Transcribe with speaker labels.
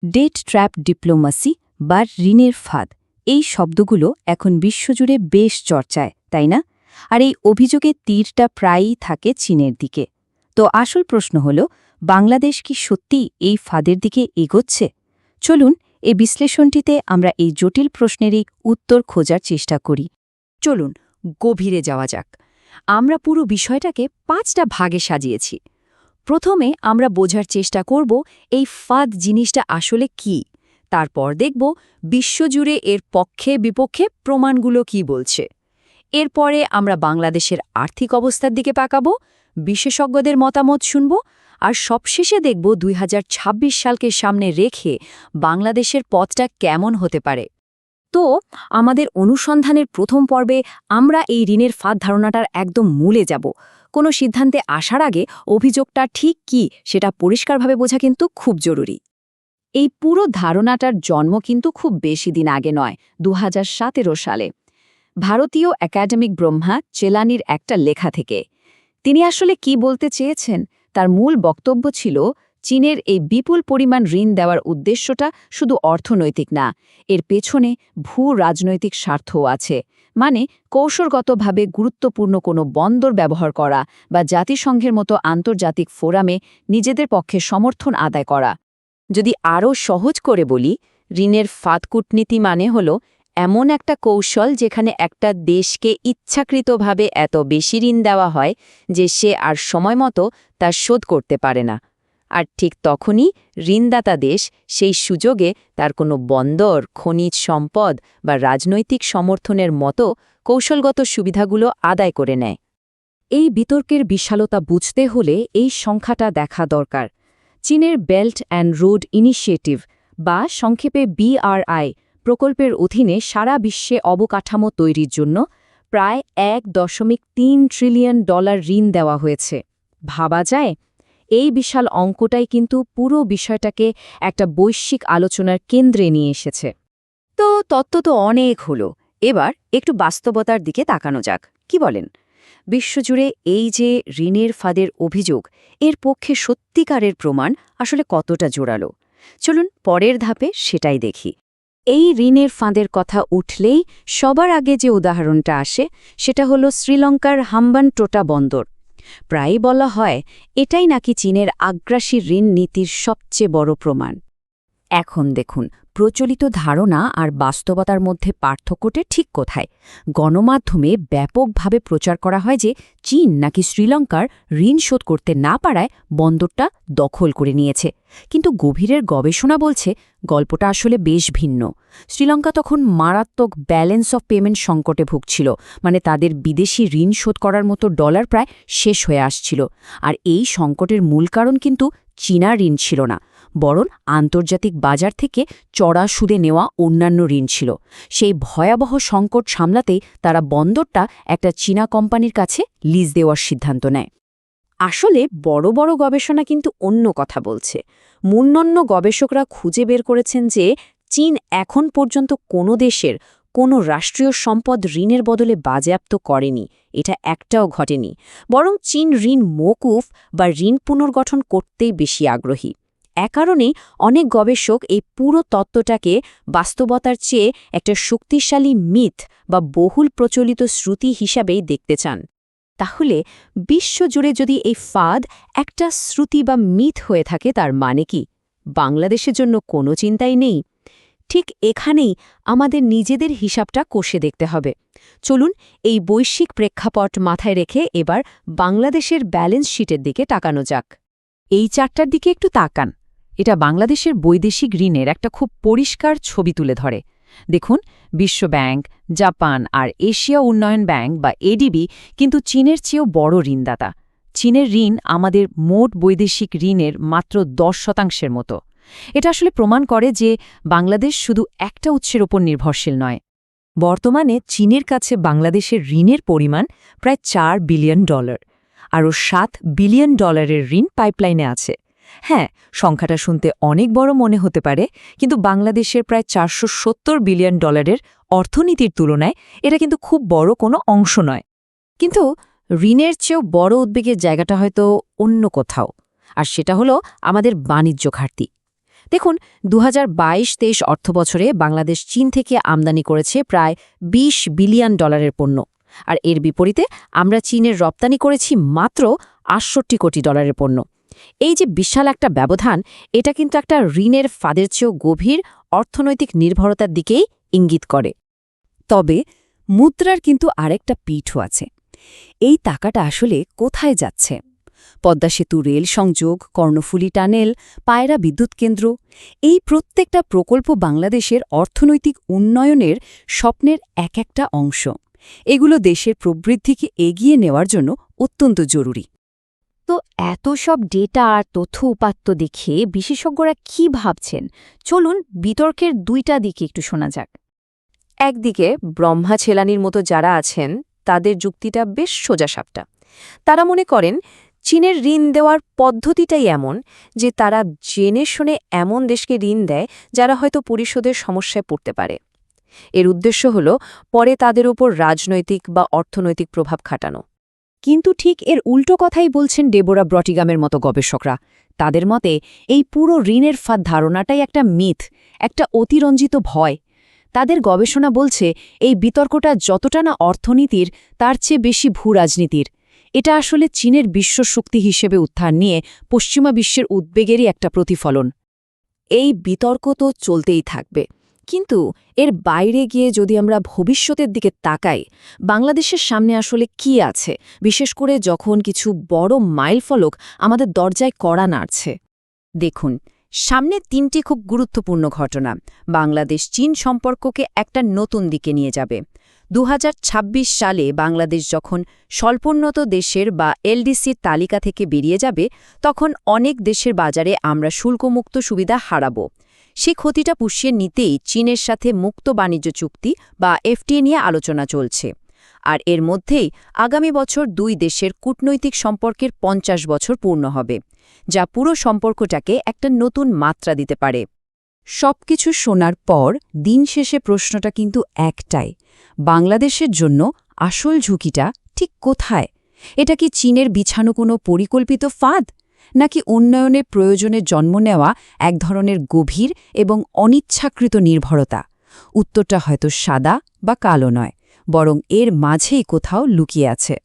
Speaker 1: Date trap diplomacy বা ঋণের ফাঁদ এই শব্দগুলো এখন বিশ্বজুড়ে বেশ চর্চায়, তাই না? আর এই অভিযোগের তীরটা প্রায়ই থাকে চীনের দিকে। তো আসল প্রশ্ন হল, বাংলাদেশ কি সত্যিই এই ফাঁদের দিকে এগোচ্ছে? চলুন এই বিশ্লেষণটিতে আমরা এই জটিল প্রশ্নেরই উত্তর খোঁজার চেষ্টা করি।
Speaker 2: চলুন গভীরে যাওয়া যাক। আমরা পুরো বিষয়টাকে 5টা ভাগে সাজিয়েছি। প্রথমে আমরা বোঝার চেষ্টা করব এই ফাঁদ জিনিসটা আসলে কি। তারপর দেখব বিশ্বজুড়ে এর পক্ষে বিপক্ষে প্রমাণগুলো কি বলছে। এরপরে আমরা বাংলাদেশের আর্থিক অবস্থার দিকে তাকাবো, বিশেষজ্ঞদের মতামত শুনব, আর সবশেষে দেখব 2026 সালকে সামনে রেখে বাংলাদেশের পথটা কেমন হতে পারে। তো আমাদের অনুসন্ধানের প্রথম পর্বে আমরা এই ঋণের ফাঁদ ধারণাটার একদম মূলে যাব। কোনো সিদ্ধান্তে আসার আগে অভিযোগটা ঠিক কি সেটা পরিষ্কারভাবে বোঝা কিন্তু খুব জরুরি। এই পুরো ধারণাটার জন্ম কিন্তু খুব বেশি দিন আগে নয়, 2017 সালে ভারতীয় একাডেমিক ব্রহ্মা চেলানির একটা লেখা থেকে। তিনি আসলে কি বলতে চেয়েছেন, তার মূল বক্তব্য ছিল চীনের এই বিপুল পরিমাণ ঋণ দেওয়ার উদ্দেশ্যটা শুধু অর্থনৈতিক না, এর পেছনে ভূ রাজনৈতিক স্বার্থও আছে। মানে কৌশলগতভাবে গুরুত্বপূর্ণ কোনো বন্দর ব্যবহার করা বা জাতিসংঘের মতো আন্তর্জাতিক ফোরামে নিজেদের পক্ষে সমর্থন আদায় করা। যদি আরও সহজ করে বলি, ঋণের ফাঁদ কূটনীতি মানে হল এমন একটা কৌশল যেখানে একটা দেশকে ইচ্ছাকৃতভাবে এত বেশি ঋণ দেওয়া হয় যে সে আর সময়মতো তা শোধ করতে পারে না। আর ঠিক তখনই ঋণদাতা দেশ সেই সুযোগে তার কোনো বন্দর, খনিজ সম্পদ বা রাজনৈতিক সমর্থনের মতো কৌশলগত সুবিধাগুলো আদায় করে নেয়। এই বিতর্কের বিশালতা বুঝতে হলে এই সংখ্যাটা দেখা দরকার। চীনের বেল্ট অ্যান্ড রোড ইনিশিয়েটিভ বা সংক্ষেপে BRI প্রকল্পের অধীনে সারা বিশ্বে অবকাঠামো তৈরির জন্য প্রায় $1.3 ট্রিলিয়ন ঋণ দেওয়া হয়েছে। ভাবা যায়, এই বিশাল অঙ্কটাই কিন্তু পুরো বিষয়টাকে একটা বৈশ্বিক আলোচনার কেন্দ্রে নিয়ে এসেছে। তো তত্ত্ব তো অনেক হলো, এবার একটু বাস্তবতার দিকে তাকানো যাক। কি বলেন? বিশ্বজুড়ে এই যে ঋণের ফাঁদের অভিযোগ, এর পক্ষে সত্যিকারের প্রমাণ আসলে কতটা জোরালো? চলুন পরের ধাপে সেটাই দেখি। এই ঋণের ফাঁদের কথা উঠলেই সবার আগে যে উদাহরণটা আসে সেটা হলো শ্রীলঙ্কার হাম্বানটোটা বন্দর। প্রায়ই বলা হয় এটাই নাকি চীনের আগ্রাসী ঋণ নীতির সবচেয়ে বড় প্রমাণ। এখন দেখুন, প্রচলিত ধারণা আর বাস্তবতার মধ্যে পার্থক্যটা ঠিক কোথায়? গণমাধ্যমে ব্যাপকভাবে প্রচার করা হয় যে চীন নাকি শ্রীলঙ্কার ঋণ শোধ করতে না পারায় বন্দরটা দখল করে নিয়েছে। কিন্তু গভীরের গবেষণা বলছে গল্পটা আসলে বেশ ভিন্ন। শ্রীলঙ্কা তখন মারাত্মক ব্যালেন্স অফ পেমেন্ট সংকটে ভুগছিল, মানে তাদের বিদেশি ঋণ শোধ করার মতো ডলার প্রায় শেষ হয়ে আসছিল। আর এই সংকটের মূল কারণ কিন্তু চীনা ঋণ ছিল না, বরং আন্তর্জাতিক বাজার থেকে চড়া সুদে নেওয়া অন্যান্য ঋণ ছিল। সেই ভয়াবহ সংকট সামলাতেই তারা বন্দরটা একটা চীনা কোম্পানির কাছে লিজ দেওয়ার সিদ্ধান্ত নেয়। আসলে বড় বড় গবেষণা কিন্তু অন্য কথা বলছে। মুন্নন্য গবেষকরা খুঁজে বের করেছেন যে চীন এখন পর্যন্ত কোনো দেশের কোনো রাষ্ট্রীয় সম্পদ ঋণের বদলে বাজেয়াপ্ত করেনি, এটা একটাও ঘটেনি। বরং চীন ঋণ মওকুফ বা ঋণ পুনর্গঠন করতেই বেশি আগ্রহী। কারণেই অনেক গবেষক এই পুরো তত্ত্বটাকে বাস্তবতার চেয়ে একটা শক্তিশালী মিথ বা বহুল প্রচলিত শ্রুতি হিসাবেই দেখতে চান। তাহলে বিশ্বজুড়ে যদি এই ফাঁদ একটা শ্রুতি বা মিথ হয়ে থাকে, তার মানে কি বাংলাদেশের জন্য কোনো চিন্তাই নেই? ঠিক এখানেই আমাদের নিজেদের হিসাবটা কষে দেখতে হবে। চলুন এই বৈশ্বিক প্রেক্ষাপট মাথায় রেখে এবার বাংলাদেশের ব্যালেন্স শিটের দিকে তাকানো যাক। এই চারটার দিকে একটু তাকান। এটা বাংলাদেশের বৈদেশিক ঋণের একটা খুব পরিষ্কার ছবি তুলে ধরে। দেখুন, বিশ্বব্যাংক, জাপান আর এশিয়া উন্নয়ন ব্যাংক বা এডিবি কিন্তু চীনের চেয়েও বড় ঋণদাতা। চীনের ঋণ আমাদের মোট বৈদেশিক ঋণের মাত্র 10% মতো। এটা আসলে প্রমাণ করে যে বাংলাদেশ শুধু একটা উৎসের ওপর নির্ভরশীল নয়। বর্তমানে চীনের কাছে বাংলাদেশের ঋণের পরিমাণ প্রায় $4 বিলিয়ন, আরও $7 বিলিয়ন ঋণ পাইপলাইনে আছে। হ্যাঁ, সংখ্যাটা শুনতে অনেক বড় মনে হতে পারে, কিন্তু বাংলাদেশের প্রায় $470 বিলিয়ন অর্থনীতির তুলনায় এটা কিন্তু খুব বড় কোনো অংশ নয়। কিন্তু ঋণের চেয়েও বড় উদ্বেগের জায়গাটা হয়তো অন্য কোথাও, আর সেটা হলো আমাদের বাণিজ্য ঘাটতি। দেখুন 2022-23 অর্থবছরে বাংলাদেশ চীন থেকে আমদানি করেছে প্রায় $20 বিলিয়ন পণ্য, আর এর বিপরীতে আমরা চীনের রপ্তানি করেছি মাত্র $68 কোটি পণ্য। এই যে বিশাল একটা ব্যবধান, এটা কিন্তু একটা ঋণের ফাঁদের চেয়েও গভীর অর্থনৈতিক নির্ভরতার দিকেই ইঙ্গিত করে।
Speaker 1: তবে মুদ্রার কিন্তু আরেকটা পিঠও আছে। এই টাকাটা আসলে কোথায় যাচ্ছে? পদ্মা সেতু, রেল সংযোগ, কর্ণফুলী টানেল, পায়রা বিদ্যুৎ কেন্দ্র, এই প্রত্যেকটা প্রকল্প বাংলাদেশের অর্থনৈতিক উন্নয়নের স্বপ্নের এক একটা অংশ। এগুলো দেশের প্রবৃদ্ধিকে এগিয়ে নেওয়ার জন্য অত্যন্ত জরুরি।
Speaker 2: তো এত সব ডেটা আর তথ্য উপাত্ত দেখে বিশেষজ্ঞরা কি ভাবছেন, চলুন বিতর্কের দুইটা দিকে একটু শোনা যাক। একদিকে ব্রহ্মা ছেলানির মতো যারা আছেন তাদের যুক্তিটা বেশ সোজাসাপটা। তারা মনে করেন চীনের ঋণ দেওয়ার পদ্ধতিটাই এমন যে তারা জেনে শুনে এমন দেশকে ঋণ দেয় যারা হয়তো পরিশোধের সমস্যায় পড়তে পারে। এর উদ্দেশ্য হল পরে তাদের উপর রাজনৈতিক বা অর্থনৈতিক প্রভাব খাটানো।
Speaker 1: কিন্তু ঠিক এর উল্টো কথাই বলছেন ডেবোরা ব্রটিগামের মতো গবেষকরা। তাদের মতে এই পুরো ঋণের ফাঁদ ধারণাটাই একটা মিথ, একটা অতিরঞ্জিত ভয়। তাদের গবেষণা বলছে এই বিতর্কটা যতটা না অর্থনীতির, তার চেয়ে বেশি ভূরাজনীতির। এটা আসলে চীনের বিশ্বশক্তি হিসেবে উত্থান নিয়ে পশ্চিমা বিশ্বের উদ্বেগেরই একটা প্রতিফলন। এই বিতর্ক তো চলতেই থাকবে, কিন্তু এর বাইরে গিয়ে যদি আমরা ভবিষ্যতের দিকে তাকাই, বাংলাদেশের সামনে আসলে কি আছে, বিশেষ করে যখন কিছু বড় মাইলফলক আমাদের দরজায় কড়া নাড়ছে। দেখুন, সামনে 3টি খুব গুরুত্বপূর্ণ ঘটনা বাংলাদেশ চীন সম্পর্ককে একটা নতুন দিকে নিয়ে যাবে। 2026 সালে বাংলাদেশ যখন স্বল্পোন্নত দেশের বা এলডিসির তালিকা থেকে বেরিয়ে যাবে, তখন অনেক দেশের বাজারে আমরা শুল্কমুক্ত সুবিধা হারাব। সে ক্ষতিটা পুষিয়ে নিতেই চীনের সাথে মুক্ত বাণিজ্য চুক্তি বা এফটিএ নিয়ে আলোচনা চলছে। আর এর মধ্যেই আগামী বছর দুই দেশের কূটনৈতিক সম্পর্কের 50 বছর পূর্ণ হবে, যা পুরো সম্পর্কটাকে একটা নতুন মাত্রা দিতে পারে। সবকিছু শোনার পর দিন শেষে প্রশ্নটা কিন্তু একটাই, বাংলাদেশের জন্য আসল ঝুঁকিটা ঠিক কোথায়? এটা কি চীনের বিছানো কোনো পরিকল্পিত ফাঁদ, নাকি উন্নয়নের প্রয়োজনে জন্ম নেওয়া এক ধরনের গভীর এবং অনিচ্ছাকৃত নির্ভরতা? উত্তরটা হয়তো সাদা বা কালো নয়, বরং এর মাঝেই কোথাও লুকিয়ে আছে।